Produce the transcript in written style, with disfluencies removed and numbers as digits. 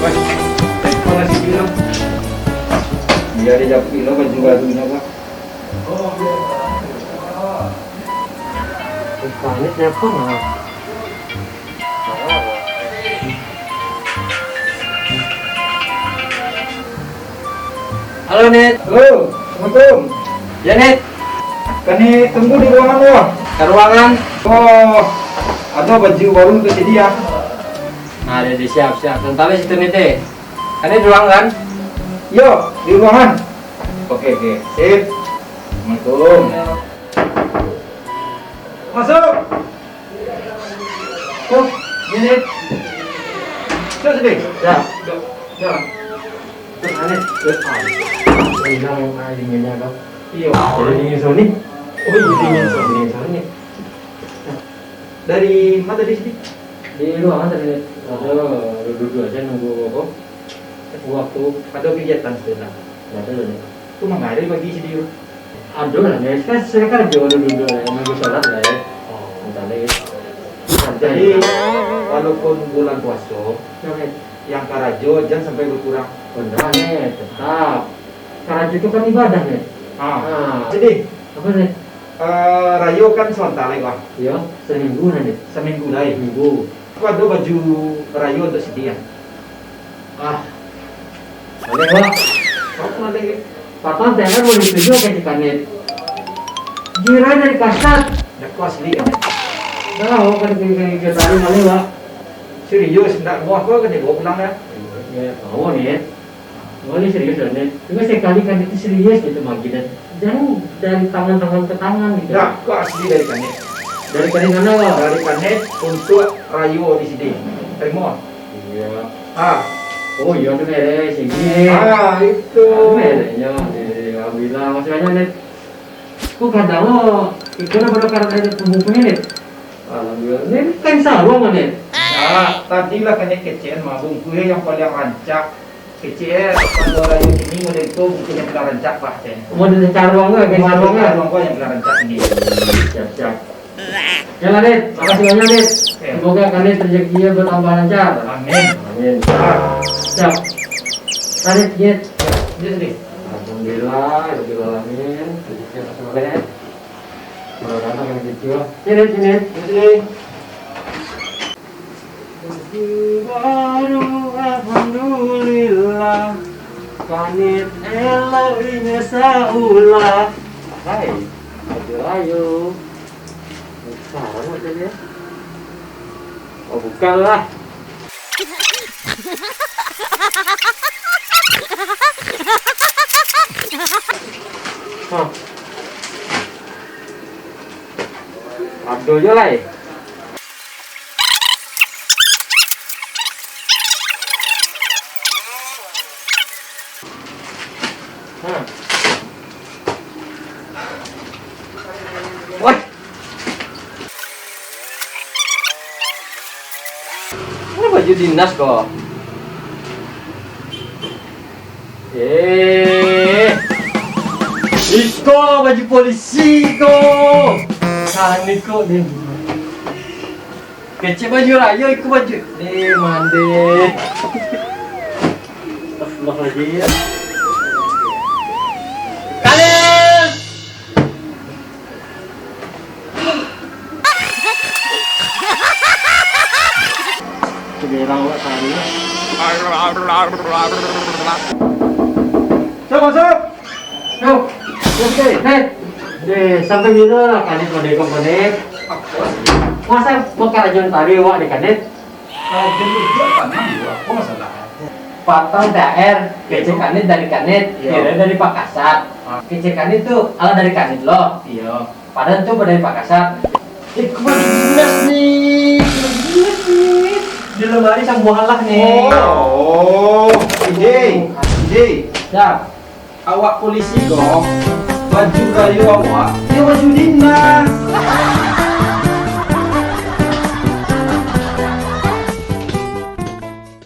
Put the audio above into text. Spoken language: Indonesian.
Mana si Pino? Biar dia dapat Pino baju barunya pak. Ini telepon lah. Halo Net. Halo, assalamualaikum. Ya Net. Kani tunggu di ruangan lo. Ke ruangan. Oh, ada baju baru tersedia. Nah, ada di siap-siap. Sebentar situ nih teh. Kan ini di ruangan kan? Yo, di ruangan. Oke, sip. Assalamualaikum. Masuk. Tuh, ini. Sudah sedih. Ya. Jalan. Terus Net. Terus hilang dinginnya kan? Iya. Jadi dingin Sony. Oh iya, dingin Sony. Sony. Dingin Sony. Dari mana tadi sini? Di ruangan tadi Net. Duduk aja nunggu apa? Waktu Ada kegiatan sebentar. ada Net. Itu mengalir bagi sini. Aduh lah Net. Kan saya kan jauh duduk ya. Nunggu sholat lah ya. Bentar lagi. Jadi walaupun bulan puasa, Net. yang karajo jangan sampai berkurang. Benar Net. Tetap. Karena itu kan ibadah Net. Jadi Apa Net? Rayo kan sebentar lagi Wak. Ya, seminggu Net. Seminggu lagi. Seminggu. Aku ada baju Rayo untuk sedia. Boleh Wak. Kamu ada lagi? Papa jangan mau dituju ke Net. Gira dari kasat. Dah kau asli kan? Tahu kan ke tadi mana Wak? Serius, tidak mau aku kan dibawa pulang dah. Ya, tahu Net. Boleh serius Net. Cuma sekali kan itu serius gitu Magi dan jangan dari tangan ke tangan gitu. Dah, kau asli dari Kanet. Dari mana Wak? Dari Kanet untuk Rayo di sini. Terima. Iya. Ah, Oh iya tuh beres sini. itu. Beresnya alhamdulillah maksudnya Net. Kok kadang lo itu pada karena ada pembukunya Net. Alhamdulillah. Ini kan sarung Net. Nah, tadilah Kanet kecil mah bungkunya yang paling rancak. Kecil pada Rayo ini model itu bungkunya yang paling rancak Pak. Model sarung nggak? Kayak sarung nggak? Sarung gua yang paling rancak ini. Siap. Ya Net, makasih banyak Net. Semoga kalian rezekinya bertambah lancar. Amin. Amin. Siap. Kalian Net. Jadi, Alhamdulillah, alamin. Rezekinya semoga Net. Mudah-mudahan yang kecil. Ini. jadi. Baru alhamdulillah. Kanit eloknya saulah. Hai, Rayo. Sarang aja ya. Oh bukan lah. Abdul aja lah. Wah. Ini baju dinas kok. Iko baju polisi kok. Kani kok deh. Kece baju Rayo ikut baju. Mande. Astagfirullahaladzim. Kalian. Keberang Wak tadi. Masuk. Yuk, oke, Net. Sampai gitu lah Kanet kodek. Masa bakal aja tadi Wak di Kanet? Juga panas gua, apa masalah? Patang TR, kece Kanet dari Kanet, kira dari Pak Kasat. Kece Kanet tuh ala dari Kanet loh. Iya. Padahal tuh dari Pak Kasat. Kembali dinas nih. Di lemari sang bualah nih. Oh, ide. Siap. Awak polisi dong. Baju Rayo awak, dia baju dinas.